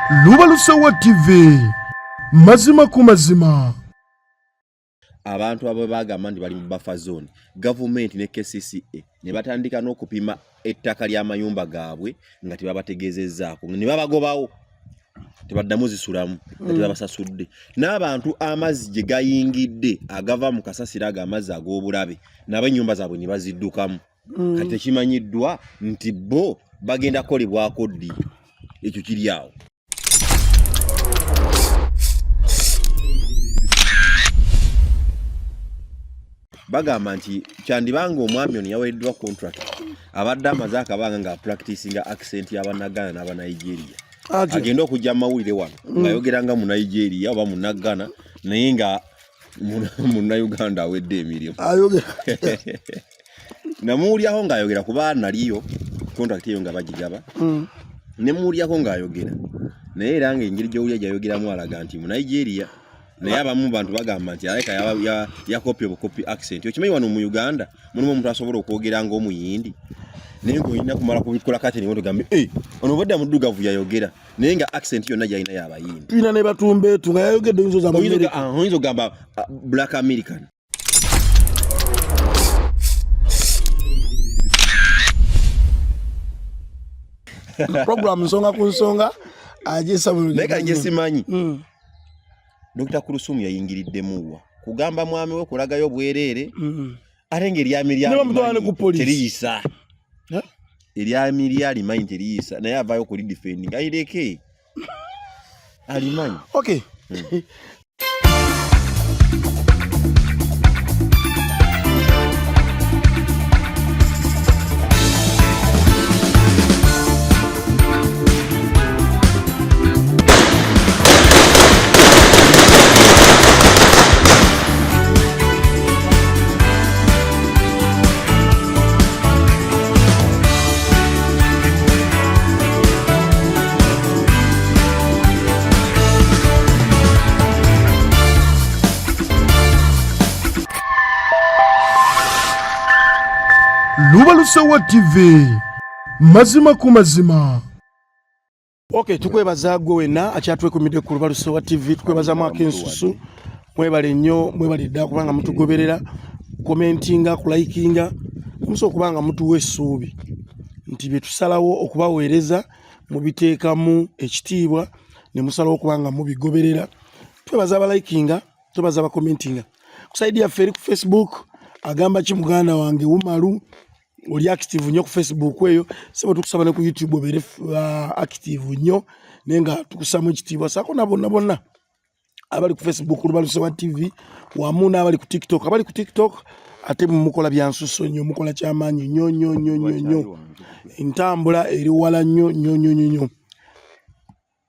Lubalusewa TV mazima ku mazima. Abantu abo bagamba nti bali mu buffer zone. Gavumenti ne KCCA ne batandika n'okupima ettaka lya Amayumba Gabwe nga tebabategeezezzaako. Ne babagobawo. Tebaddamu zisulamu nga tebabasasudde. N'abantu amazzi gye gayingidde agava mu kasasiro ag'amazzi ag'obulabe nabo ennyumba zaabwe ne baziddukamu. Kati tekimanyiddwa nti bo bagenda kukolebwako ddi. Ekyo kiri awo. Bagamba nti kyandibanga omwami ono yaweddwa contract abadde amaze akabanga nga practicing accent y'Abannagana n'Abanigeria. Agenda okujja amawulire wano ng'ayogeranga mu Nigeria oba mu Nagana naye nga Munnayuganda awedde emirimu. Namuwulirako ng'ayogera kuba naliyo contract eyo nga bagigaba. Ne muwulirako ng'ayogera naye era ng'engeri gy'owulira gy'ayogeramu alaga nti mu Nigeria. Naye abamu bantu bagamba nti aleka ya copy obukopi accent. Okimanyi wano mu Uganda mulimu omuntu asobola okwogera ng'omuyindi. Naye ng'olina kumala kubikola kati ne ogambe ono obadde muddugavu yayogera naye nga accent yonna gy'alina y'Abayindi. Twina ne batumbeetu nga yayogedde oyinza ogamba oyinza ogamba Black American. Program nsonga ku nsonga agesa buli naye kale simanyi. Dr. Kurusumu yayingiriddemu kugamba mwami we kulagayo bwereere ate ng'eryamiri teriyisa eryamiri alimanyi teriyisa naye avaayo kuli defending ayireke alimanyi. Okay. Lubalusewa TV mazima ku mazima. Okay, tukwebaza gwe wena akyatwekumidde ku Lubalusewa TV. Tukwebaza mwaka ensusu mwebale nnyo mwebalidde kubanga mutugoberera commentinga kulikinga muso kubanga mutuwa essuubi nti bye tusalawo okubaweereza mubiteekamu ekitiibwa ne musalawo kubanga mubigoberera. Twebaza abalikinga twebaza abakomentinga ku side ya feri ku Facebook agamba ki muganda wange Umaru oli active nnyo ku Facebook eyo sebo tukusaba ne ku YouTube obere active nnyo nenga tukusamu ekitiibwa sako nabonna abali ku Facebook Lubalusewa TV wamu n'abali ku TikTok abali ku TikTok ate mukola byansuso nnyo mukola kyamaanyi nnyo entambula eri wala nnyo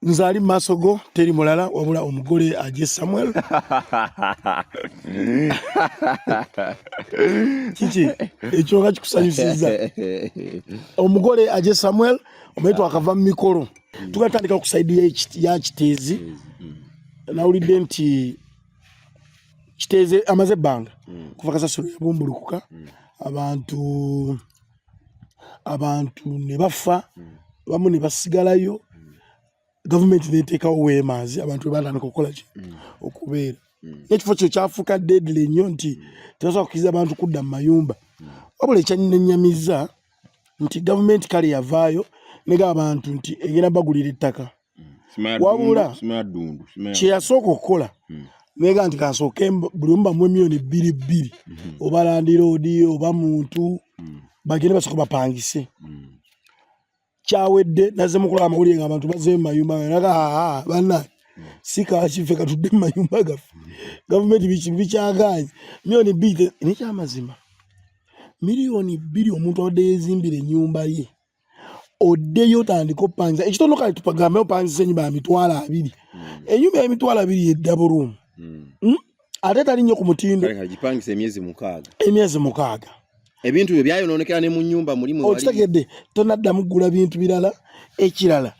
nzali masogo teri mulala wabula omugole aje Samuel Chichi ekyo nga kikusanyusiza omugole aje Samuel ometo akava mu mikolo tugatandika ku side ya Kitezi nawulidde nti Kitezi amaze banga kuva kasasiro yabumbulukuka abantu ne bafa bamu ne basigalayo. Gavumenti neteekawo weemazi abantu batandika okukola ki okubeera n'ekifo kyo kyafuuka deadly nnyo nti tebasobola kukkiriza abantu kudda mu mayumba wabula ekyannyamiza nti gavumenti kale yavaayo nega abantu nti egenda bagulira ettaka wabula kye yasooka okukola nega nti kansooke buli omu bamuwe miliyoni 2 oba landiroodi oba muntu bagende basooka bapangise kyawedde naze mukola amawulire nga abantu bazze mu mayumba naga banna sika kife katudde mu mayumba gaffe gavumenti bikyagaanye miliyoni 2 n'ekyamazima miliyoni 2 omuntu adde yezimbira ennyumba ye oddeyo otandika opangiza ekitono kale tupagambe opangisa ennyumba ya mitwalo 2 ennyumba ya mitwalo 2 ye double room ate tali nnyo ku mutindo gipangisa emyezi 6 ebintu byo byayononekera ne mu nnyumba mulimu wali okitegedde tonaddamu ggula bintu birala ekirala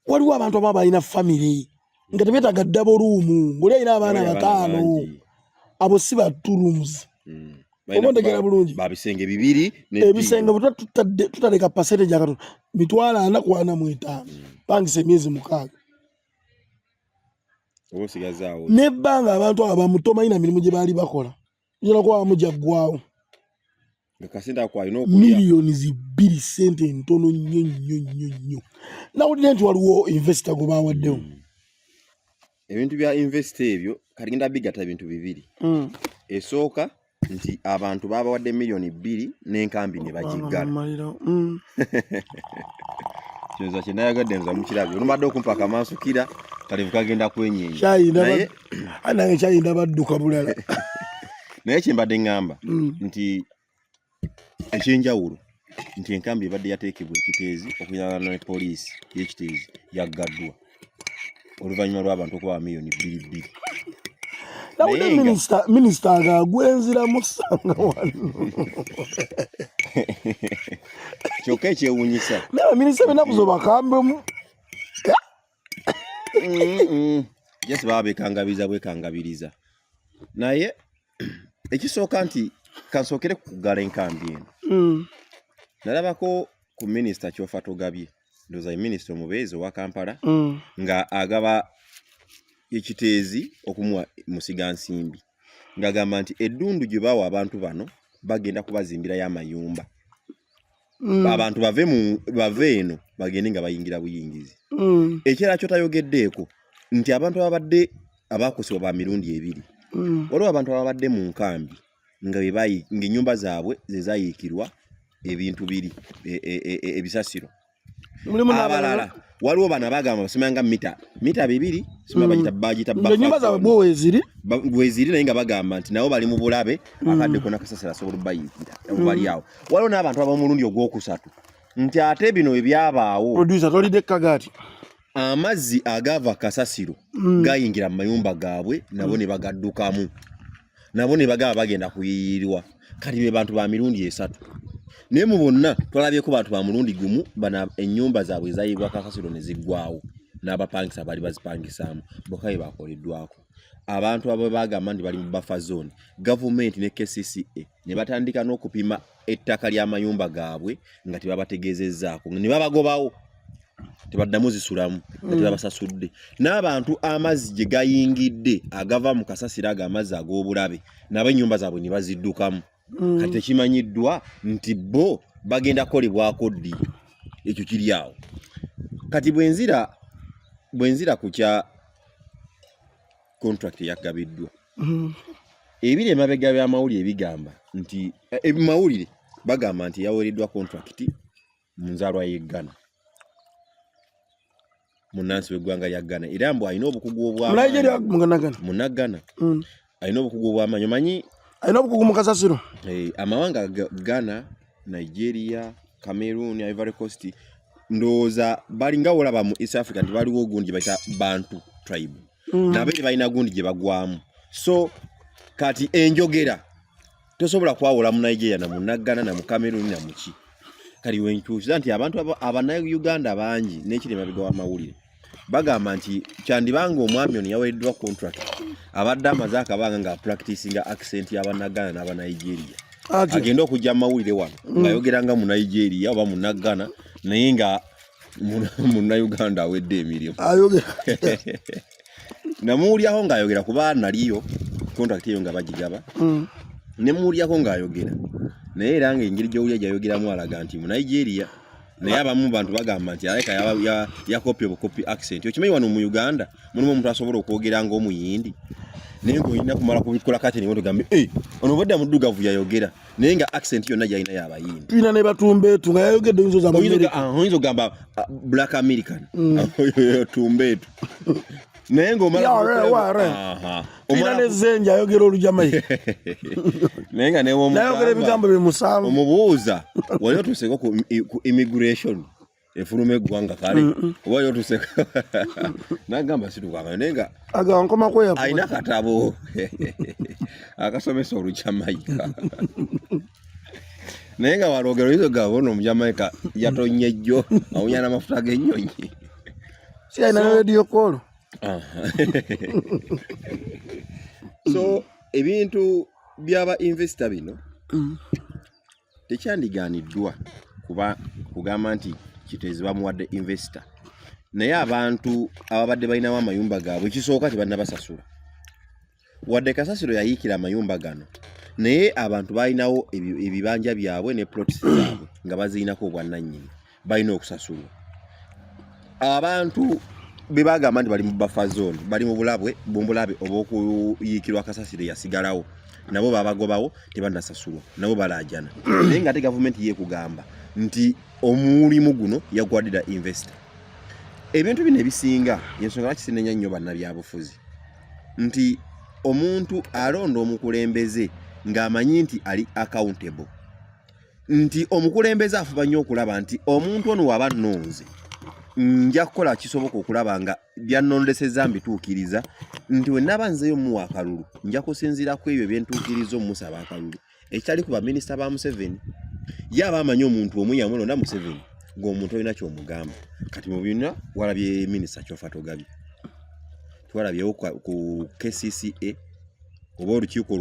waliwo abantu ababa balina family nga tebeetaga double room ng'oli alina abaana 5 abo si ba 2 rooms Omondegera bulungi. Babisenge bibiri ebisenge tutaleka percentage akatono mitwala 445 pangisa emyezi 6 obosigazawo nebbanga abantu abamutomayina mirimu gye baali bakola njala kwa amuja gwawo ngakasinda kwa ino millions zibiri sente ntono nnyo nawulira nti waliwo investor go bawaddewo ebintu bya investor ebyo kalinda bigata ebintu bibiri esooka nti abantu babawadde million 2 n'enkambi ne bagiggala kyoza kinayagadde nza mukirabyo olumbadde okumpa akamansukira kalivu kagenda kwenyeenya naye kyayinda badduka bulala naye kyembadde ngamba nti ekyenjawulo nti enkambi ebadde yateekebwa ekiteezi okuyana ne poliisi y'ekiteezi yaggaddwa oluvannyuma lw'abantu okuba million 2 nawulira minisita agagwenzira musanga wano kyokka ekyewuunyisa naye minisita benaku zo bakambemu jasi baba bwekangabiriza naye ekisooka nti kansookere kugala enkambi eno nalabako ku minisita kyofa togabye ndoza minisita omubeezi owa Kampala nga agaba ekiteezi okumuwa musigansimbi ngagamba nti eddundu gye bawa abantu bano bagenda kubazimbira y'amayumba abantu bave eno bagende nga bayingira buyingizi ekirala kyotayogeddeeko nti abantu ababadde abakosebwa ba mirundi 2 waliwo abantu ababadde mu nkambi ng'ennyumba zaabwe ze zayiikirwa ebintu biri ebisasiro abalala waliwo bana bagamba basimanga mita 2 simba bagita nyumba zaabwe bweziri naye nga bagamba nti nabo bali mu bulabe akadde kona kasasira asobola bayiikira bali awo waliwo n'abantu ab'omulundi ogwokusatu nti ate bino ebyabaawo producer tolide kagati amazzi agava kasasiro gayingira mu mayumba gaabwe nabo ne bagaddukamu nabo ne bagaba bagenda kuyiyirirwa kati be bantu ba mirundi 3 naye mu bonna twalabyeko bantu ba mulundi gumu bana ennyumba zaabwe zayibwa kasasiro ne ziggwawo n'abapangisa bali bazipangisaamu bokaye bakoleddwako abantu abo bagamba nti bali mu buffer zone Gavumenti ne KCCA ne batandika n'okupima ettaka ly'amayumba gaabwe nga tebabategeezezzaako ne babagobawo tebaddamu zisulamu nga tebabasasudde n'abantu amazzi gye gayingidde agava mu kasasiro ago amazzi ag'obulabe nabo ennyumba zaabwe ne baziddukamu kati tekimanyiddwa nti bo bagenda kukolebwako ddi ekyo kiri awo kati bwenzira ku kya contract yagabiddwa ebiri emabega by'amawulire ebigamba nti ebimawulire bagamba nti yaweereddwa contract mu nzaalwa y'e Ghana munansi w'eggwanga lya Ghana era mbu alina obukugu obw'Ghana alina obukugu obw'amanyi omanyi alina obukugu mu kasasiro amawanga Ghana, Nigeria, Cameroon, Ivory Coast ndowooza balinga olaba mu East Africa nti baliwo ogundi bayita Bantu tribe nabere balina gundi gye bagwamu so kati enjogera tosobola kwawula mu Nigeria na mu Ghana na mu Cameroon na muki kali wenkyusa nti abantu abana Uganda bangi n'ekirema bigawa amawulire bagamba nti kyandibanga omwami ono yaweereddwa contract abadde amaze akabanga nga practicinga accent y'Abannagana n'Abanigeria agenda okujja amawulire wano ng'ayogeranga mu Nigeria oba mu Ghana naye nga Uganda awedde emirimu namuwulyaho ng'ayogera kuba naliyo contract eyo nga bagigaba ne muwulyako ng'ayogera naye era ng'engeri gy'owulya gy'ayogeramu alaga nti mu Nigeria naye abamu bantu bagamba nti aleka yakopya obukopi accent okimanyi wano mu Uganda mulimu omuntu asobola okwogera ng'omuyindi naye ng'olina kumala kubikola kati ne tugambe ono obadde muddugavu yayogera naye nga accent yonna gy'alina y'abayindi tulina ne batumbeetu nga yayogedde oyinza ogamba black American tumbeetu naye ng'omala nezenja ayogera Olujamaika naye nga nayogera ebigambo bimusanvu omubuuza wali otuuseko ku immigration efuluma eggwanga kale oba wali otuuseko nagamba situkwanga naye nga agankoma kweyakuba alina katabo akasomesa Olujamaika naye nga walogera oyinza ogamba ono Omujamaika yatonye jjo awunya n'amafuta g'ennyonyi si alina radio call so ebintu byaba investor bino tekyandigaaniddwa kuba kugamba nti Kitezi bamuwadde investor naye abantu ababadde balinawo amayumba gaabwe ekisooka tebannabasasula wadde kasasiro yayiikira amayumba gano naye abantu balinawo ebibanja byabwe ne plots zaabwe nga baziinako obwannannyini balina okusasulwa abantu bebagamba nti bali mu buffer zone bali mu bulabe obw'okuyiikirwa kasasiro yasigalawo nabo babagobawo tebannasasulwa nabo balaajana naye nga ate gavumenti yeekugamba nti omulimu guno yagwadira investor ebintu bino ebisinga yensonga bakisinenya nnyo bannabyabufuzi nti omuntu alonda omukulembeze ng'amanyi nti ali accountable nti omukulembeze afuba nnyo okulaba nti omuntu ono waba nnonze nja kukola kisoboka okulaba nga byannondesezza mbituukiriza nti we naba nzeyo muwa akalulu nja kusinziira ku ebyo byentuukiriza omusaba akalulu ekitali ku baminisita ba Museveni yaba amanyi omuntu omu yamulonda Museveni ng'omuntu olina ky'omugamba kati mu byonna walabye minisita kyofa togabye twalabyewo ku KCCA oba olukiiko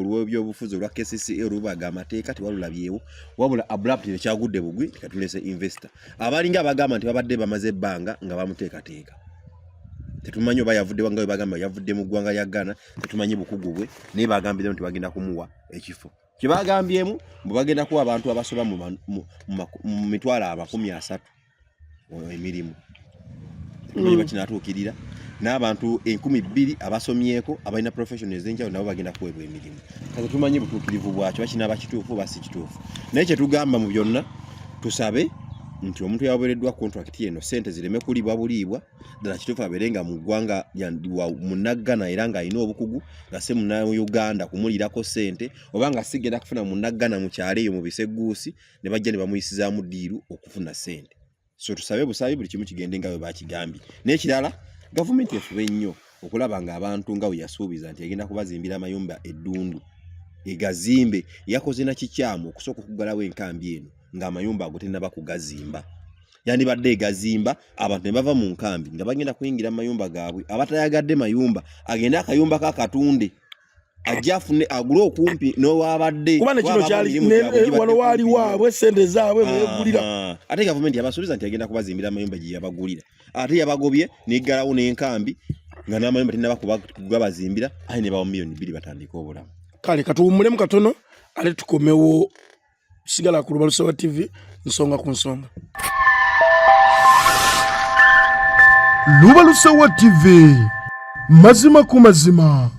olw'ebyobufuzi olwa KCCA olubaga amateeka tiwalulabyewo wabula abrupt ekyagudde bugwi katulese investor abalinga abagamba nti babadde bamaze ebbanga nga bamuteekateeka tetumanyi oba yavudde wanga bagamba yavudde mu ggwanga lya Ghana tetumanyi bukugu bwe naye bagambye nti bagenda kumuwa ekifo kye bagambyemu bwe bagenda kuwa abantu abasoba mu mitwalo 30 emirimu tetumanyi bakinatuukirira n'abantu 1200 abasomyeko abalina professionals enjawulo nabo bagenda kuweebwa emirimu kati tumanyi butuukirivu bwakyo bakinaba kituufu basi kituufu naye kye tugamba mu byonna tusabe nti omuntu yaweereddwa contract eno sente zireme kulibwa buliibwa ddala kituufu abeerenga mu ggwanga munnaggana era ng'alina obukugu nga se munna Uganda kumulirako sente oba nga sigenda kufuna munnaggana mu kyalo eyo mu biseguusi ne bajja ne bamuyisizaamu ddiiru okufuna sente so tusabe busabe buli kimu kigende nga bwe bakigambye n'ekirala gavumenti efube nnyo okulaba nga abantu nga we yasuubiza nti egenda kubazimbira amayumba eddundu egazimbe yakoze na kikyamu okusooka okugalawo enkambi eno ng'amayumba ago tennaba kugazimba yandibadde egazimba abantu ne bava mu nkambi nga bagenda kuyingira mu mayumba gaabwe abatayagadde mayumba agende akayumba kakatunde ajafune agule okumpi n'owabadde kuba nekino kyali wano waali waabwe sente zaabwe mwegulira ate gavumenti yabasuubiza nti agenda kubazimbira amayumba gye yabagulira ate yabagobye n'eggalawo n'enkambi nga n'amayumba tennaba kugabazimbira aye ne bawa miliyoni 2 batandika obulamu kale katuwummulemu katono ate tukomewo sigala ku Lubalusewa TV nsonga ku nsonga. Lubalusewa TV mazima ku mazima.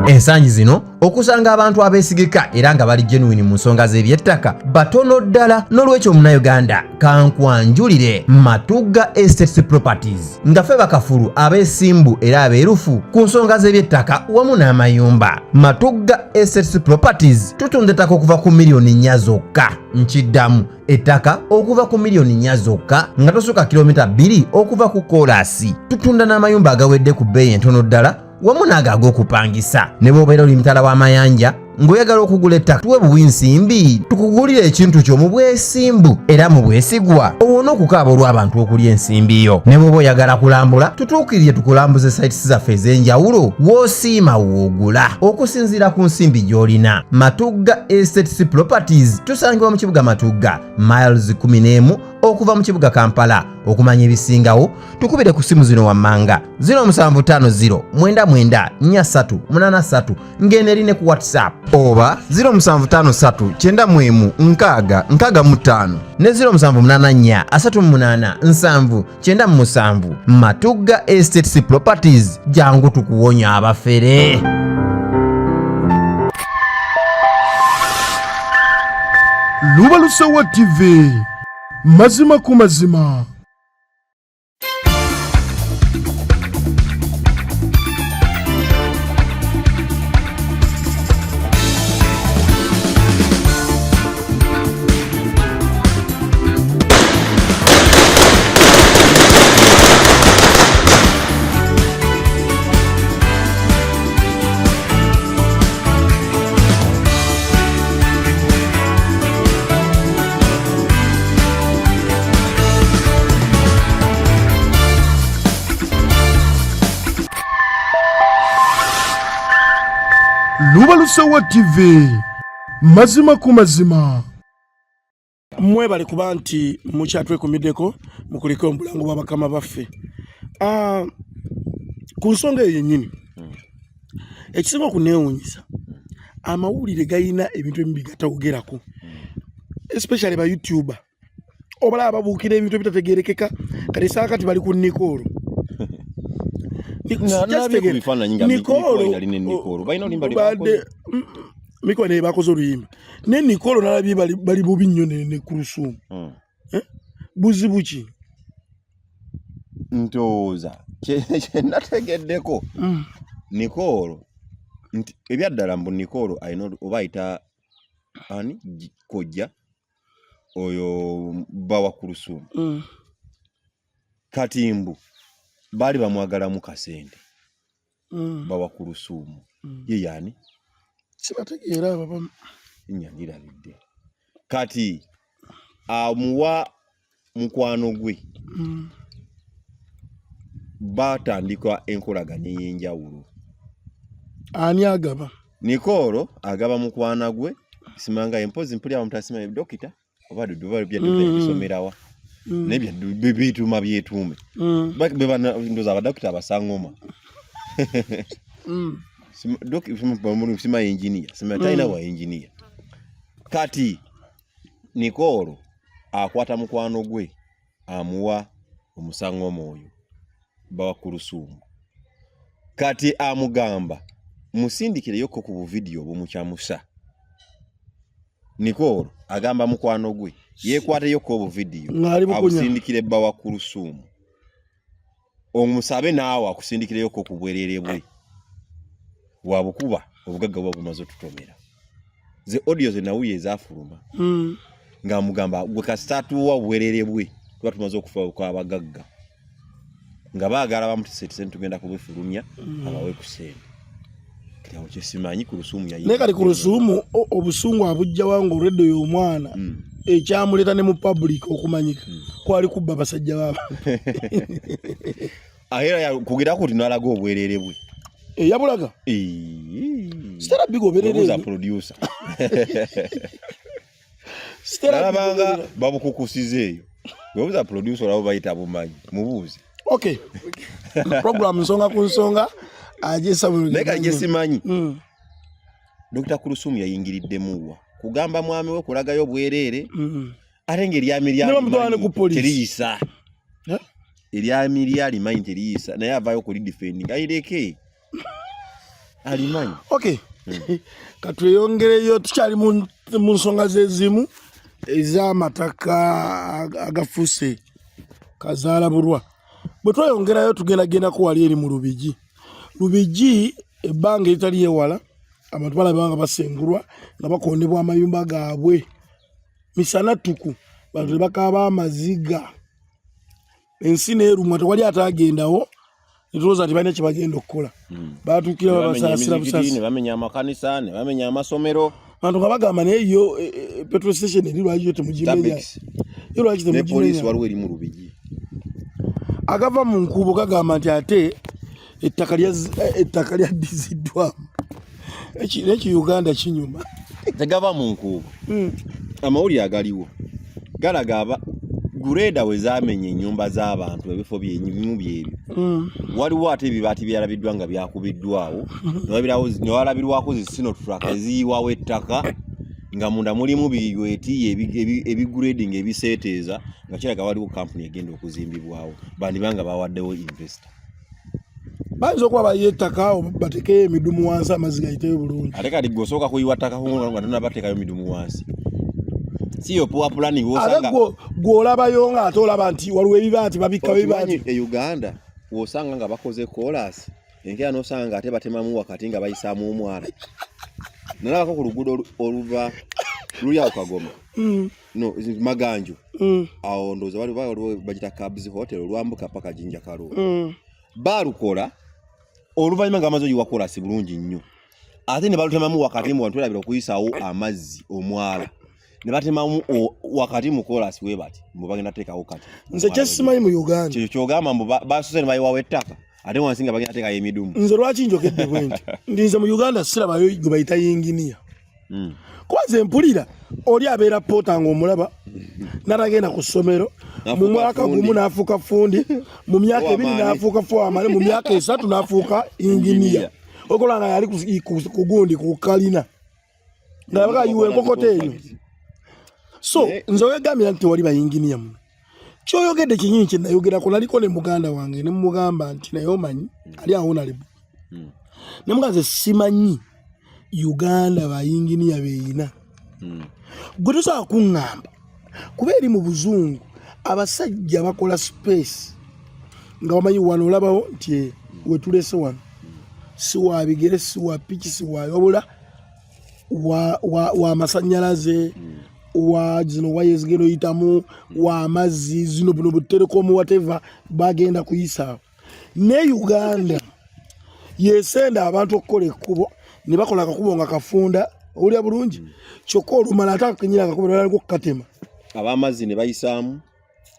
Ensangi zino okusanga abantu abeesigika era nga bali genuine mu nsonga z'ebyettaka batono ddala n'olwekyo Munnayuganda kankwanjulire Matugga Estates Properties nga ffe bakafulu abeesimbu era abeerufu ku nsonga z'ebyettaka wamu n'amayumba. Matugga Estates Properties tutunda ettaka okuva ku miliyoni 4 zokka nkiddamu ettaka okuva ku miliyoni 4 zokka nga tosuka kilomita 2 okuva ku koolasi. Tutunda n'amayumba agawedde ku bbeeyi entono ddala wamu n'ago ag'okupangisa ne bw'obeera oli mutala w'amayanja ng'oyagala okugula ettaka tuwe buwinsimbi tukugulira ekintu kyo mu bwesimbu era mu bwesigwa owona okukaaba olw'abantu okulya ensimbi yo. Ne bw'oba oyagala kulambula tutuukirire tukulambuze sites zaffe ez'enjawulo w'osiima w'ogula okusinziira ku nsimbi gy'olina. Matugga Estates Properties tusangibwa mu kibuga Matugga miles 11 okuva mu kibuga Kampala. Okumanya ebisingawo tukubire ku simu zino wammanga 0750 99 4383 ng'enerine ku WhatsApp oba 0753 91 665 ne 0784 38 7 97. Matugga Estates Properties jangu tukuwonya abafere. Lubalusewa TV mazima ku mazima. Lubalusewa TV mazima ku mazima. Mwebale kuba nti mukyatwekumiddeko mukuliko omulango w'abakama baffe. Ku nsonga eyo yennyini ekisinga okuneewuunyisa amawulire gayina ebintu ebibi gatawugerako, especially ba YouTuber obala ababuukira ebintu ebitategeerekeka kati saakati bali ku Nikolo. Miko ne bakoze oluyimba ne Nikolo nalabye bali bubi nnyo ne Kulusumu. Buzi buki ntooza nategeddeko Nikolo nti ebyaddala mbu Nikolo ayina oba ayita ani kojja oyo bawa Kulusumu kati mbu bali bamwagala mu kasente bawa Kulusumu ye yani sibategeera baba nyangira bidde kati amuwa mukwano gwe batandika enkolaganya y'enjawulo. Ani agaba? Nikolo agaba mukwana gwe simanga empozi mpulya omuntu asima dokita oba dudu bya bisomerawa nebya bituma byetume beba ndoza abadokita abasangoma sima engineer sima taina wa engineer kati Nikolo akwata mukwano gwe amuwa omusangoma oyo bawa Kulusumu kati amugamba musindikire yoko ku video bumukyamusa. Nikolo agamba mukwano gwe yekwate yoko obu video abusindikire bawa Kulusumu omusabe naawe akusindikire yoko ku bwerere bwe wabukuba obugagga bwa bumazo tutomera ze audio ze nawuye zafuluma nga mugamba gwe kasitatu wa bwerere bwe tuba tumaze okufa kwa abagagga nga baagala bamutisete tugenda kubifulumya abawe kusente kati awo kyesimanyi Kulusumu yayi ne kali Kulusumu obusungu abujja wangu reddo y'omwana ekyamuleta ne mu public okumanyika kwali kubba basajja baba ahera ya kugira kuti nalaga obwerere bwe yabulaga stera bigo berere uza producer stera banga babukukusizeyo uza producer labo bayita bumanyi mubuze. Okay. Program nsonga ku nsonga ajesa bulu neka jesimanyi Dr. Kulusumu yayingiridde muwa kugamba mwami we kulagayo obwerere arenge lya miliyali teriyisa elya miliyali manyi teriyisa naye avayo ku defending ayireke alimanyi. Okay. Katweyongereyo tukyali mu nsonga zezimu ez'amataka agafuse kazaala bulwa bwe tweyongerayo tugenda ko wali eri mu Lubigi ebbanga etali ewala abantu balabanga basengulwa nga bakondebwa amayumba gaabwe misana tuku bantu bakaba amaziga ensi neerumwa tewali atagendawo nituloza ati balina kye bagenda okukola batukira babasaasira busasi ne bamenya amakanisa ne bamenya amasomero bantu nga bagamba naye yo petrol station eri lwaki yo temugimenya ne poliisi waliwo eri mu Lubigi agava mu nkubo kagamba nti ate ettaka lyaddiziddwamu eki Uganda kinyuma tegava mu nkubo amawulire agaliwo galaga gureda we zamenye ennyumba z'abantu ebifo byebimu byebyo waliwo ate ebibaati byalabiddwa nga byakubiddwawo newalabirwako zisino tutulaka eziyiwawo ettaka nga munda mulimu biweti ebigrading ebiseeteeza nga kiraga waliwo kampuni egenda okuzimbibwawo bandibanga bawaddewo investor bayinza okuba bayettaka batekeyo emidumu wansi amazzi gayiteyo bulungi ate kati gosooka kuyiwa ttaka nga tonabateekayo emidumu wansi siyo poor planning wosanga gwolabayo nga ate olaba nti waliwo ebibaati babikka bibaati e Uganda wosanga nga bakoze chorus enkya nosanga ate batemamu wakati nga bayisaamu omwala nalabako ku luguudo oluva lulya Kagoma no Maganju awo ndoza waliwo bagita Cabs Hotel olwambuka paka Jinja Karo balukola oluvannyuma nga amaze oyiwakola si bulungi nnyo ate ne balutemamu wakati mu bantu balabira okuyisaawo amazzi omwala ne batemamu wakati mu chorus we bati mbu bagenda teekawo kati nze kyesimanyi mu Uganda kyo kyogamba mbu basose ne bayiwawo ettaka ate wansinga bagenda teka emidumu nze lwaki njokedde bwenti ndinze mu Uganda sirabayo gwe bayita yinginiya kwanze mpulira oli abeera pota ng'omulaba n'atagenda ku ssomero mu mwaka gumu n'afuuka fundi mu myaka 2 n'afuuka foamale mu myaka 3 n'afuuka yinginiya okola nga yali ku gundi ku kalina nga bakayiwa enkokoto eyo so nze wegambira nti wali bayinginiya muno kyoyogedde kinyinyi kye nayogerako naliko ne muganda wange ne mugamba nti naye omanyi ali awo nalibu ne muganze simanyi Uganda bayinginiya beeyina gwe tosobola kuŋŋamba kuba eri mu buzungu abasajja bakola space nga wamanyi wano olabawo nti wetulese wano si wa bigere si wa piki si wa wabula wa masanyalaze wa zino waya ezigenda oyitamu wa amazzi zino buno buterekomu whatever bagenda kuyisa ne Uganda yesenda abantu okukola ekkubo ne bakola akakubo nga kafunda olya bulungi kyokka olumala atakenyera akakubo naliko kukatema ab'amazzi ne bayisaamu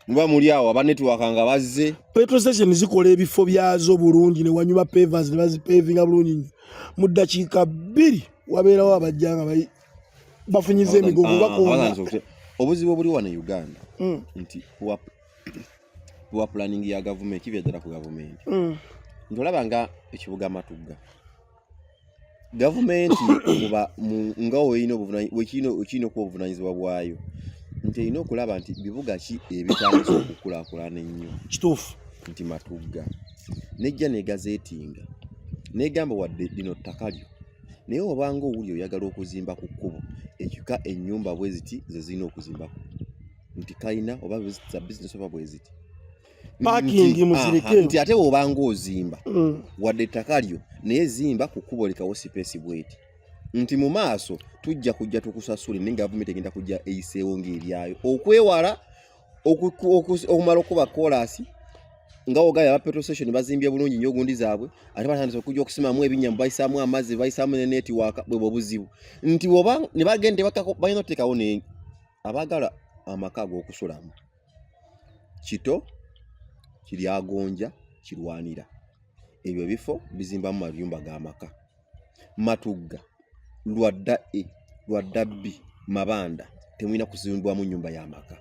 muba muli awo abanetiwaka nga bazze petrol station zikola ebifo byazo bulungi ne wanyuma pavers ne bazipavinga bulungi mu ddakiika 2 wabeerawo abajjanga bafunyize emigogo bakonda obuzibu obuli wano Uganda nti wa planning ya gavumenti kivyadala ku gavumenti ndolaba nga ekibuga Matugga gavumenti kuba nga oyina ku obuvunanyizibwa bwayo nti erina okulaba nti bibuga ki ebitandise okukulaakulana ennyo kituufu nti Matugga nejja negazeetinga negamba wadde lino ttaka lyo naye obanga owuli oyagala okuzimba ku kkubo ekika ennyumba bwe ziti ze zirina okuzimbako nti kalina oba za bizinesi oba bwe ziti parking muzireke nti ate obanga ozimba wadde ettaka lyo naye zimba ku kkubo lekawo sipesi bweti nti mu maaso tujja kujja tukusasule ne gavumenti egenda kujja eyiseewo ng'eryayo okwewala okumala okuba kolasi nga ogaya aba petrol station bazimbye bulungi nnyo gundi zaabwe ate batandise okujja okusimamu ebinyambu bayisaamu amazzi bayisaamu ne netiwaaka bwe buzibu nti oba ne bagende balina oteekawo ne abagala amaka ag'okusulamu kito kiryagonja kirwanira ebyo ebifo bizimbamu mayumba g'amaka Matugga lwadda bbi mabanda temwina kuzimbwamu nnyumba y'amaka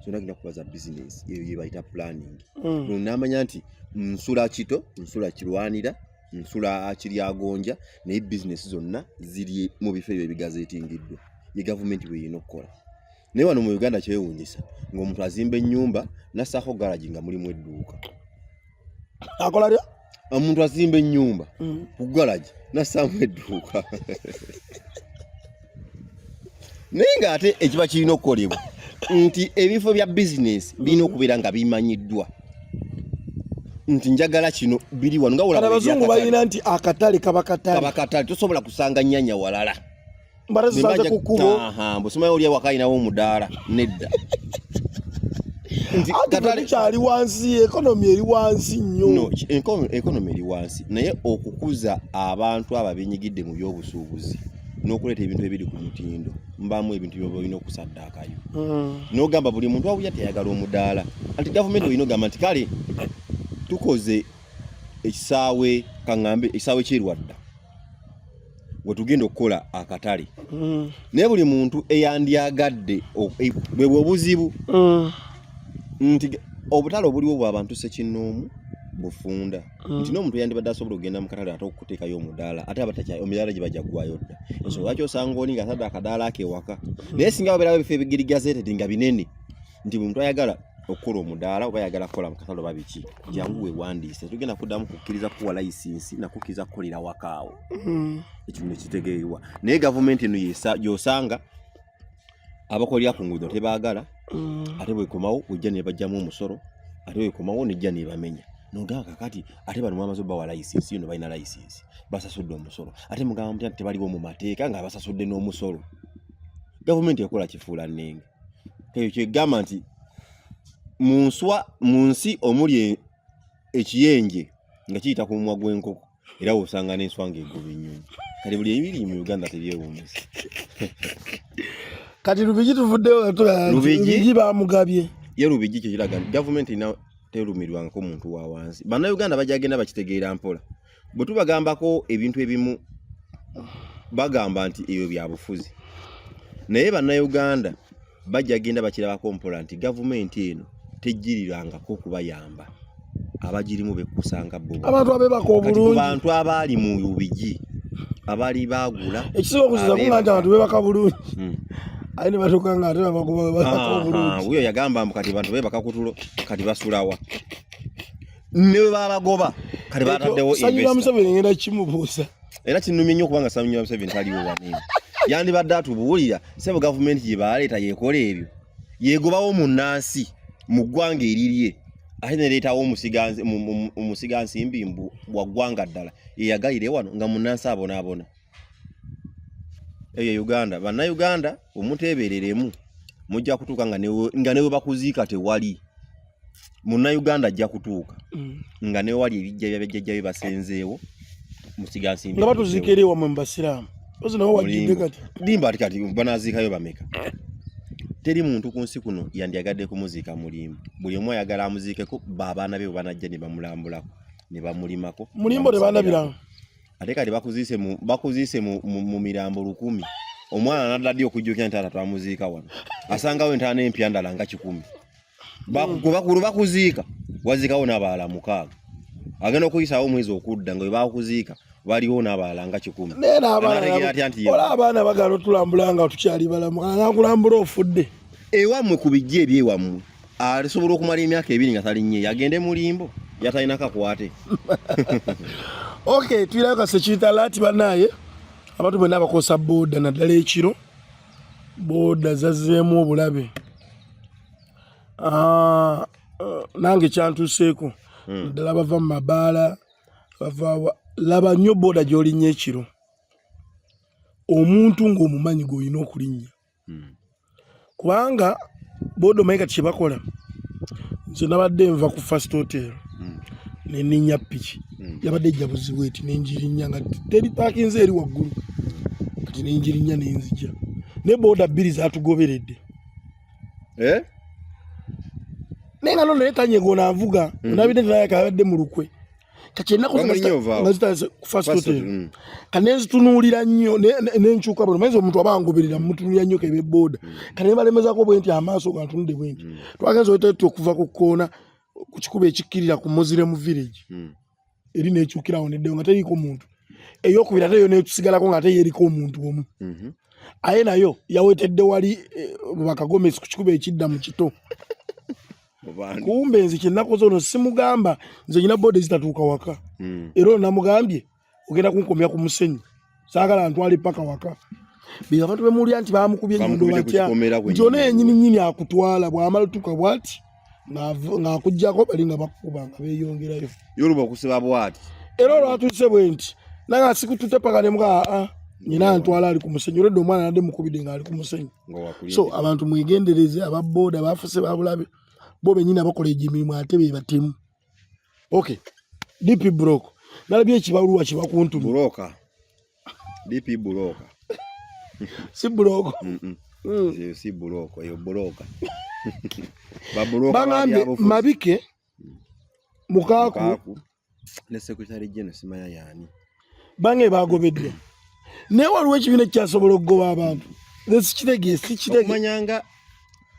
zonna gina kubaza business eyo ye bayita planning namanya nti nsula kito nsula kirwanira nsula kiryagonja naye business zonna ziri mu bifo ebyo ebigazeetingiddwa ye gavumenti bweyina okukola naye wano mu Uganda kyewuunyisa ng'omuntu azimba ennyumba nassaako garagi nga mulimu edduuka akola lya omuntu azimba ennyumba ku garagi nassaamu edduuka naye ng'ate ekiba kirina okukolebwa nti ebifo bya business birina okubeera nga bimanyiddwa nti njagala kino biri wano nga olaba abazungu balina nti akatale kaba katale tosobola kusanga nnyanya walala mbarazisanze ku kkubo bw'osomayo oli ewaka ayinawo omudaala nedda nti katale kyali wansi ekonomi eri wansi nnyo ekonomi eri wansi naye okukuza abantu abo abenyigidde mu by'obusuubuzi n'okuleeta ebintu ebiri ku mutindo mbamu ebintu byoba olina okusaddaakayo n'ogamba buli muntu awulya teyagala omudaala anti gavumenti olina ogamba nti kale tukoze ekisaawe kaŋŋambe ekisaawe kyerwadda we tugenda okukola akatale naye buli muntu eyandyagadde bwe obuzibu nti obutale obuliwo bw'abantu sekinnoomu bufunda nti n'omuntu yandibadde asobola okugenda mu katale ate okuteekayo omudaala ate omudaala gye bajja ggwayo dda ensonga lwaki osanga oli nga atadde akadaala ke ewaka naye singa babeerawo ebifo ebigirigazeetedi nga binene nti buli muntu ayagala okukola omudaala oba ayagala kukola mu katale oba biki jangu weewandiise tugenda kuddamu kukkiriza kuwa layisinsi nakukkiriza kukolera wakaawo ekyo ne kitegeerwa naye gavumenti eno gy'osanga abakolera ku nguudo tebaagala ate bwekomawo ojja ne bajjamu omusolo ate bwekomawo nejja ne bamenya nogamba kakati ate bano mwamaze obbawa layisinsi yono balina layisinsi basasudde omusolo ate mugamba mutya nti tebaliwo mu mateeka nga basasudde n'omusolo gavumenti ekola kifuula nnenge ekyo kyegamba nti mu nsi omuli ekiyenje nga kiyita ku mumwa gw'enkoko era osanga n'enswa ng'egoba ennyonyi kati buli ebiri mu Uganda tebyewuunyisa kati Lubigi tuvuddeyo Lubigi bamugabye ye Lubigi kyo kiraga gavumenti terumirwangako muntu wa wansi. Bannayuganda bajagenda bakitegeera mpola. Bwe tubagambako ebintu ebimu bagamba nti ebyo bya bufuzi. Naye bannayuganda bajagenda bakirabako mpola nti gavumenti eno tejjirirangako kubayamba. Abagirimu bekusanga bo. Abantu abebako obulungi. Abantu abali mu Lubigi abali bagula. Ekisobola okuziza kunganja abantu bebaka bulungi. Aine batokanga ate babagoba bebaka obulungi. Uyo yagamba mbu kati abantu bebaka kutulo kati basulawa. Ne babagoba kati bataddewo Sanyira Museveni ngenda kimubuusa. Era kinumye nnyo kubanga Sanyira Museveni taliwo wanene. Yandibadde atubuulira sebo gavumenti gye baleeta yekola ebyo. Yegobawo munnansi mu ggwanga erirye. Ate nereetawo omusigansi mbimbu wa ggwanga ddala yeyagalire wano nga munnansi abonaabona. Eyo Uganda, bannayuganda omuteebereremu mujja kutuuka nga newe bakuziika tewali. Munnayuganda ajja kutuuka nga newe wali ebijja byajjajja basenzeewo musigansi mbimbu. Nga batuziika eri wamwe mu basiraamu. Ozi nawo wajjidde kati. Limba ati kati banaziikayo bameka. Teri muntu ku nsi kuno yandiyagadde kumuziika mulimbo. Buli omu ayagala amuziikeko baabaana be banajja ne bamulambulako ne bamulimako. Mulimbo tebanabiranga. Ate kati bakuziise mu mirambo 1000. Omwana nadadde okujjukira nti atatu amuziika wano. Asangawo entaana empya ndala nga 10. Bakulu bakuziika waziikawo n'abalala 6. Agenda okuyisaawo omwezi okudda nga bwe bakuziika waliwo n'abalala nga 10. Ola abaana bagala otulambulanga tukyali balamu. Anakulambula ofudde. Ewammwe ku bijja ebyewammwe alisobola okumala emyaka 2 nga talinnye yagende mulimbo yatalina kakwate. Okay, tuyirayo kasekiyita lati banaye abantu bonna abakosa booda naddala ekiro booda zazzeemu obulabe. Nange kyantuuseeko naddala bava mu mabaala bava laba nnyo booda gy'olinnya ekiro omuntu ng'omumanyi gw'olina okulinnya kubanga booda omanyi kati kye bakola. Nze nabadde nva ku First Hotel nenninya ppiki yabadde ejja buzibu eti nenjirinnya nga teri paakinze eri waggulu kati nenjirinnya nenzija ne booda 2 zaatugoberedde naye nga nono netanyego naavuga nabidde naye kabadde mu lukwe kati ennaku nga zitaze ku First Hotel kanenzitunuulira nnyo nenkyuka bwe maize omuntu aba angoberera mutunuulira nnyo kebe booda kane balemezako bwe nti amaaso gantunudde bwe nti twagenza otetu okuva ku koona ku kikuba ekikkirira ku Muslim Village eri nekyukirawo neddeyo nga teriiko muntu eyokubira ate yo netusigalako nga ate yeriko omuntu omu aye nayo yawetedde wali bakagomesi ku kikuba ekidda mu kito. Kumbe nze kyennaku zono simugamba nze nyina booda zitatuuka waka era namugambye ogenda kunkomya ku musenyi saagala ntwale paka waka bino abantu bemuulira nti bamukubye ennyondo batya nti yennyini akutwala bw'amala tuka bw'ati ng'akuggyako bali nga bakukuba nga beeyongerayo yoluba okusiba bw'ati era olwatuuse bwe nti nange asikutute paka ne mugaa nyina ntwala ali ku musenyi olwedde omwana nadde mukubidde ng'ali ku musenyi. So abantu mwegendereze ababooda bafuse babulabe bo benyina bakola emirimu ate be batemu. Okay, DP Broke nalabye ekibaluwa kibakuntumye Buroka DP Buroka si Broke si Buroka eyo Buroka bangambye Mabike Mukaaku ne Secretary General simanya yani bange bagobeddwa naye waliwo ekibiina ekyasobola okugoba abantu sikitegeesi manyanga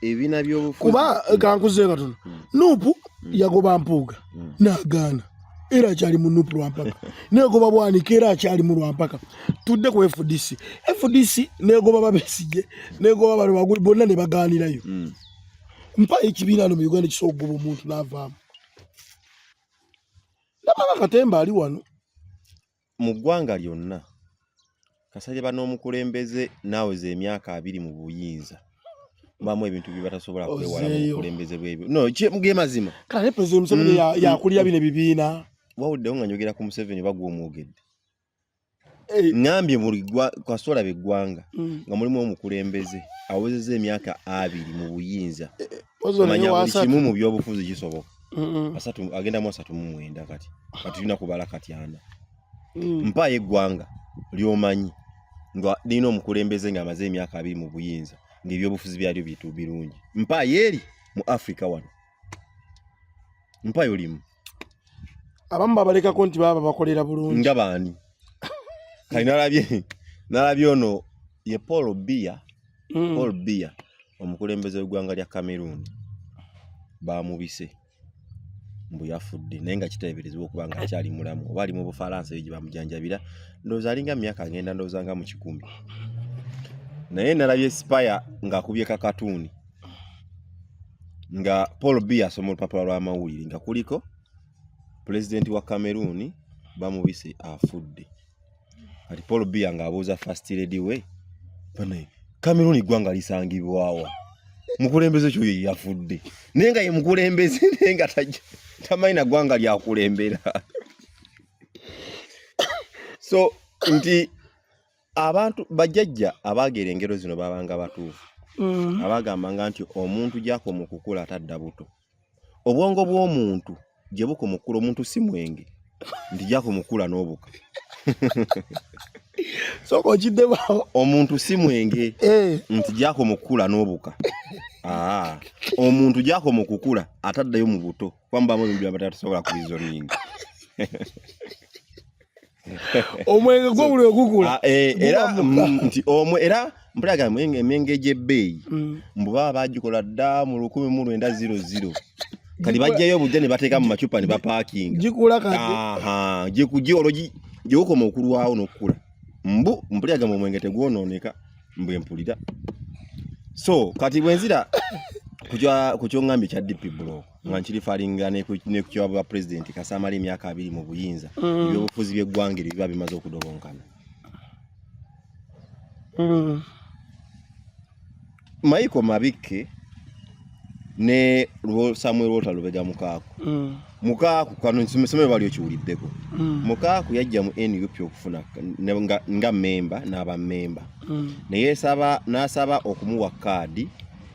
ebina by'obufuzi kuba kankuze katono Nuupu yagoba Mpuuga n'agaana era akyali mu Nuupu lwampaka negoba Bwanika era akyali mu lwampaka tudde ku FDC negoba Babesige negoba bano baguli bonna ne bagaanirayo mpa ekibiina no mu Uganda kisobola okugoba omuntu n'avaamu. Nabanga Katemba ali wano mu ggwanga lyonna Kasajja n'omukulembeze naaweza emyaka 2 mu buyinza bamu ebintu bibatasobola kwewala mu kulembeze bwebyo no muge mazima kale president Museveni yakulira bino bibiina wawuddewo nga njogera ku Museveni bagwa omwogedde ngambye muri kwasola beggwanga nga mulimu omukulembeze awezezza emyaka 2 mu buyinza manya buli kimu mu byobufuzi kisoboka agenda mu 39 kati tulina kubala katyana mpaye eggwanga lyomanyi nga lino omukulembeze nga amaze emyaka 2 mu buyinza ng'ebyobufuzi byalyo bitu birungi mpaye eri mu Africa wano mpayo limu abamu babalekako nti baba bakolera bulungi nga baani kali nalabye ono ye Paul Biya omukulembeze w'eggwanga lya Cameroon bamubise mbu yafudde naye nga kiteeberezebwa okuba nga akyali mulamu oba ali mu Bufalansa gye bamujanjabira ndowooza alinga myaka agenda ndowooza nga mu 10 naye nalabye Spire ng'akubye kakatuuni nga Paul Biya asoma olupapula lw'amawulire nga kuliko pulezidenti wa Cameroon bamubise afudde ati Paul Biya ng'abuuza First Lady we bane Cameroon ggwanga lisangibwawa mukulembeze kyo yafudde naye nga ye mukulembeze naye nga tamanyi na ggwanga lyakulembera so nti abantu bajjajja abaagera engero zino babanga batuufu abagambanga nti omuntu gyako mu kukula atadda buto obwongo bw'omuntu gye buko mukula omuntu si mwenge nti gyako mukula n'obuka soko okidde bawo omuntu si mwenge nti gyako mukula n'obuka omuntu gyako mu kukula ataddayo mu buto kwambamu ebintu by'abatasobola kubizoninga omwenge gwo buli okukula era nti era mpulaga emyenge gy'ebbeeyi mbu baba bagikola dda mu 1900 kati bajjayo obujja ne bateeka mu macupa ne bapaakinga gikula kati gyekukoma okulwawo n'okukula mpulyaga mu mwenge tegwonooneka mbu empulira so kati bwenzira ku kyongambye kya DP Block nga nkirifalinga ne ku kyabwa president kasamala emyaka 2 mu buyinza ebyobufuzi by'eggwanga biba bimaze okudobonkana Maiko Mabike ne Samuel Walter Lubega Mukaaku kano nsomero bali okiwuliddeko Mukaaku yajja mu NUP okufuna nga memba n'aba memba naye n'asaba okumuwa kaadi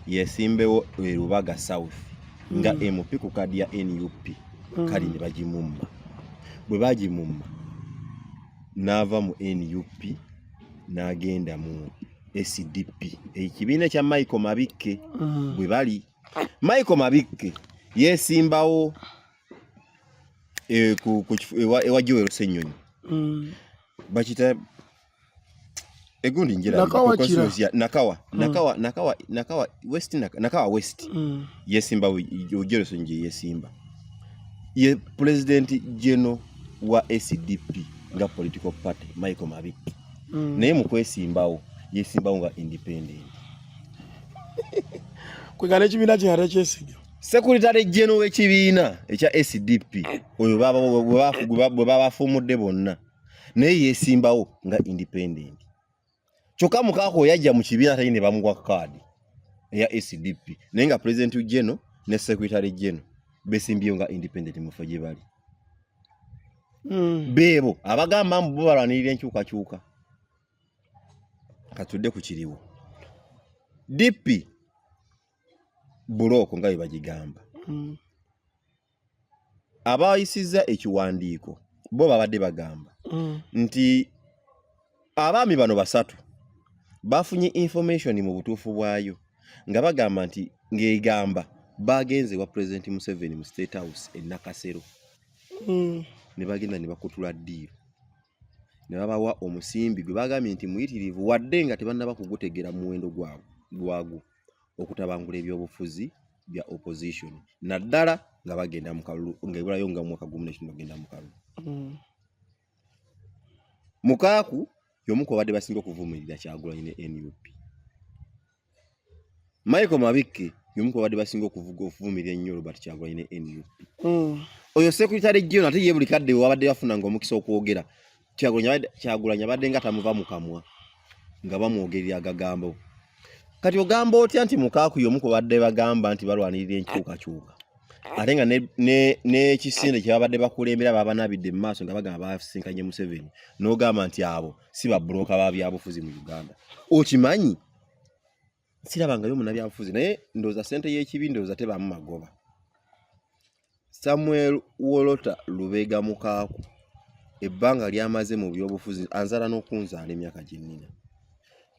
yesimbewo Lubaga South nga MP ku kaadi ya NUP kali ne bagimumma bwe bagimumma n'ava mu NUP n'agenda mu SDP ekibiina kya Maiko Mabike bwe bali Maiko Mabike yesimbawo ewa Joel Senyonyi bakita egundi njira Nakawa West yesimbawo Joel Senyonyi yesimba ye president general wa SDP nga political party Maiko Mabike naye mu kwesimbawo yesimbawo nga independent kwegana ekibiina kyara kyesiga Secretary General w'ekibiina ekya SDP oyo bwe babafumudde bonna naye yesimbawo nga independent kyokka Mukaaku yajja mu kibiina ate ne bamuwa kaadi eya SDP naye nga President General ne Secretary General besimbyewo nga independent mufo gye bali beebo abagamba mbu balwanirira enkyukakyuka katudde ku kiriwo DP Block nga bwe bagigamba abayisiza ekiwandiiko bo babadde bagamba nti abaami bano basatu bafunye information mu butuufu bwayo nga bagamba nti ng'egamba bagenze wa President Museveni mu State House e Nakasero ne bagenda ne bakutula ddiiro ne babawa omusimbi gwe bagambye nti muyitirivu wadde nga tebannaba kugutegera muwendo gwago okutabangula ebyobufuzi bya opposition naddala nga bagenda mu kalulu ng'ebulayo nga mwaka gumu n'ekino bagenda mu kalulu Mukaaku y'omu ku badde basinga okuvumirira Kyagulanyi ne NUP Maiko Mabike y'omu ku badde basinga okuvumirira ennyo Robert Kyagulanyi ne NUP oyo Secretary General ate ye buli kadde wabadde bafunanga omukisa okwogera Kyagulanyi abadde nga tamuva mu kamwa nga bamwogerera agagambo kati ogamba otya nti Mukaaku y'omu ku badde bagamba nti balwanirira enkyukakyuka ate nga n'ekisinde kye babadde bakulembera babanabidde mu maaso nga bagamba basinkanye Museveni n'ogamba nti abo si babulooka ba byabufuzi mu Uganda okimanyi sirabangayo munnabyabufuzi naye ndowooza ssente y'ekibi ndowooza tebaamu magoba Samuel Walter Lubega Mukaaku ebbanga lyamaze mu byobufuzi anzala n'okunzaala emyaka gye nnina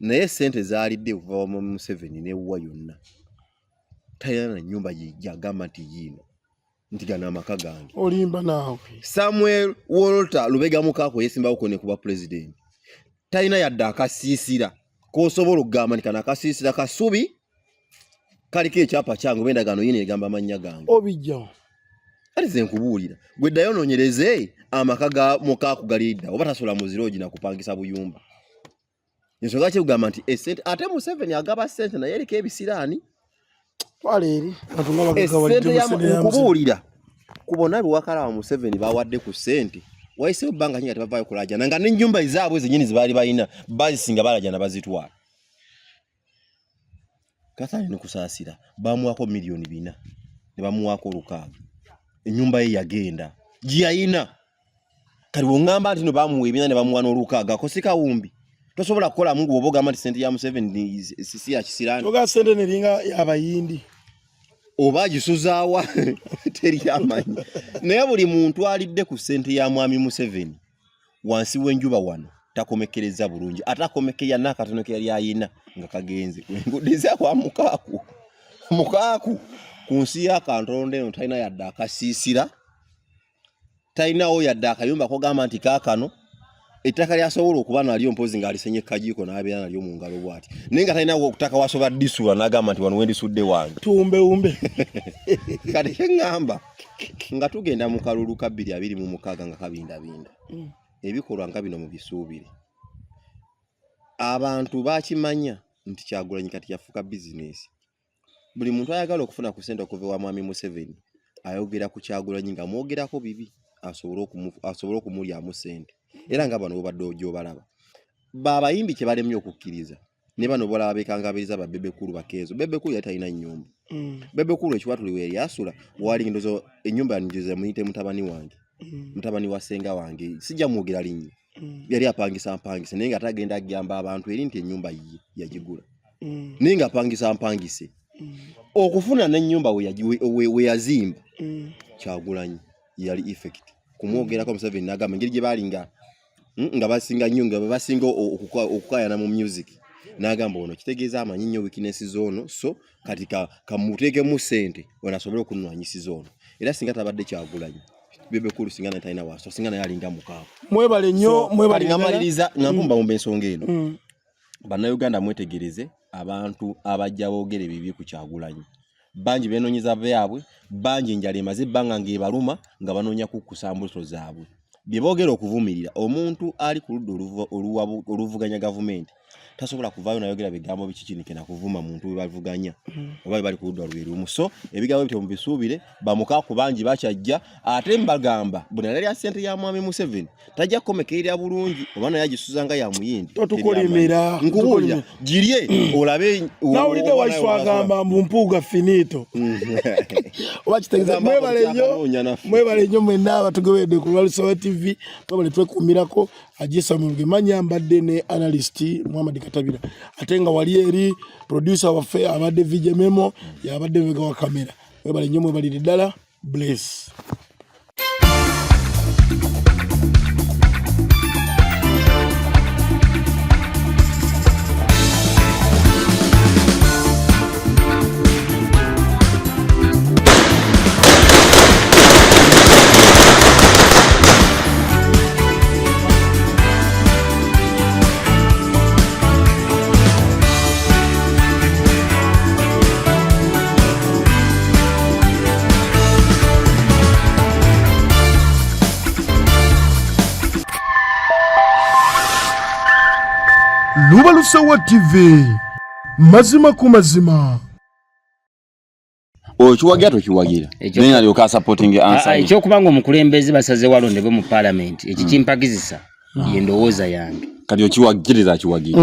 naye ssente zaalidde okuva mu Museveni n'ewuwa yonna talina na nnyumba gy'agamba nti yiino ntigana amaka gange olimba naawe Samuel Walter Lubega mukako yesimba uko ne kuba president talina yadda akasiisira kosobola okugamba nti kana akasiisira kasubi kaliko ekyapa kyange bendagano yine egamba amannya gange obijja alize nkubuulira gwe ddayo noonyereze amaka ga mukako galidda oba tasobola muzirogi na kupangisa buyumba ensonga ki kugamba nti esente ate Museveni agaba sente naye eriko ebisiraani waleeri atunga bagagawalidde nkubuulira kubona biwakala wa Museveni bawadde ku sente waise banga nyinga tebavayo kulajana nga n'ennyumba ezaabwe zenyini zibali bayina bazisinga balajana bazitwala katali nikusaasira bamuwako milioni 4 ne bamuwako 6 ennyumba ye yagenda giyayina kali wongamba nti no bamuwa 4 ne bamuwa n'6 kosika wumbi tosobola kukola mungu obogamba nti sente ya Museveni sisi ya kisirani toga sente neringa yabayindi oba gisuzaawa teri amanyi naye buli muntu alidde ku sente ya mwami Museveni wansi w'enjuba wano takomekereza bulungi atakomekeya nakatono ke yali ayina nga kagenze ngudizya kwa mukaku kunsi ya kantonde no taina yadda akasiisira taina o yadda akayumba ko gamba nti kakano ettaka lyasobola okuba nalyo mpozi nga alisenye kajiko n'abeera nalyo mu ngalo bwati nenga talina okutaka wasoba disula n'agamba nti wano wendi sudde wange tumbe kati ngamba nga tugenda mu kalulu ka 226 nga kabindabinda ebikolwa nga bino mu bisuubire abantu bakimanya nti Kyagulanyi kati yafuka bizinesi buli muntu ayagala okufuna ku sente okuva wa mwami Museveni ayogera ku Kyagulanyi nga mwogerako bibi asobole okumulyamu sente era nga bano obadde ojo balaba babayimbi kye balemye okukkiriza ne bano bola babekangabiriza ba bebekulu bakezo bebekulu yatalina nnyumba bebekulu ekiwatuli we yasula wali ndozo ennyumba njize muyite mutabani wange mutabani wa senga wange sijja mwogera linyi yali apangisa nenga atagenda agamba abantu eri nti ennyumba yiye yagigula nenga apangisa mpangise okufuna n'ennyumba we yazimba Kyagulanyi yali effect kumwogerako Museveni n'agamba ngeri gye balinga nga basinga nnyo nga basinga okukayana mu music n'agamba ono kitegeeza amanyi nnyo weakness zone so katika kamuteeke mu sente wanasobole okunwanyisiza ono era singa tabadde Kyagulanyi bebekulu singa natalina waso singa naye alinga mukaafu mwebale nnyo mwebale ngamaliriza nampumba mu ensonga eno bannayuganda mwetegereze abantu abajja boogere bibi ku Kyagulanyi banji benoonyeza byabwe banji njala emaze ebbanga ng'ebaluma nga banoonya kukkusa mbuto zaabwe bye boogera okuvumirira omuntu ali ku ludda oluvuganya gavumenti tasobola kuvaayo nayogera bigambo bikikinike na kuvuma muntu we bavuganya oba bali ku ludda lwerumu so ebigambo bityo mubisuubire bamukaku banji bakyajja ate mbagamba buna lya sente ya mwami Museveni tajja kukomekerera bulungi oba naye agisuza nga ya muyindi totukolimira nkubulira girye olabe nawulidde waiswagamba mumpuuga finito oba kitegeeza mwebale nnyo mwenna abatugobedde ku Lwalusowa TV mwebale twekuumirako Ajisa Mulge manya mbadde ne analyst Muhammad Katabira ate nga wali eri producer waffe abadde VJ Memo yabadde vega wa kamera mwebale nnyo mwebale ddala bless Lubalosewa TV mazima ku mazima okiwagira tokiwagira naye alyoka supporting answer ekyokubanga omukulembeze basaze walondebwe mu parliament ekikimpagizisa ye ndowooza yange kati okiwagiriza kiwagira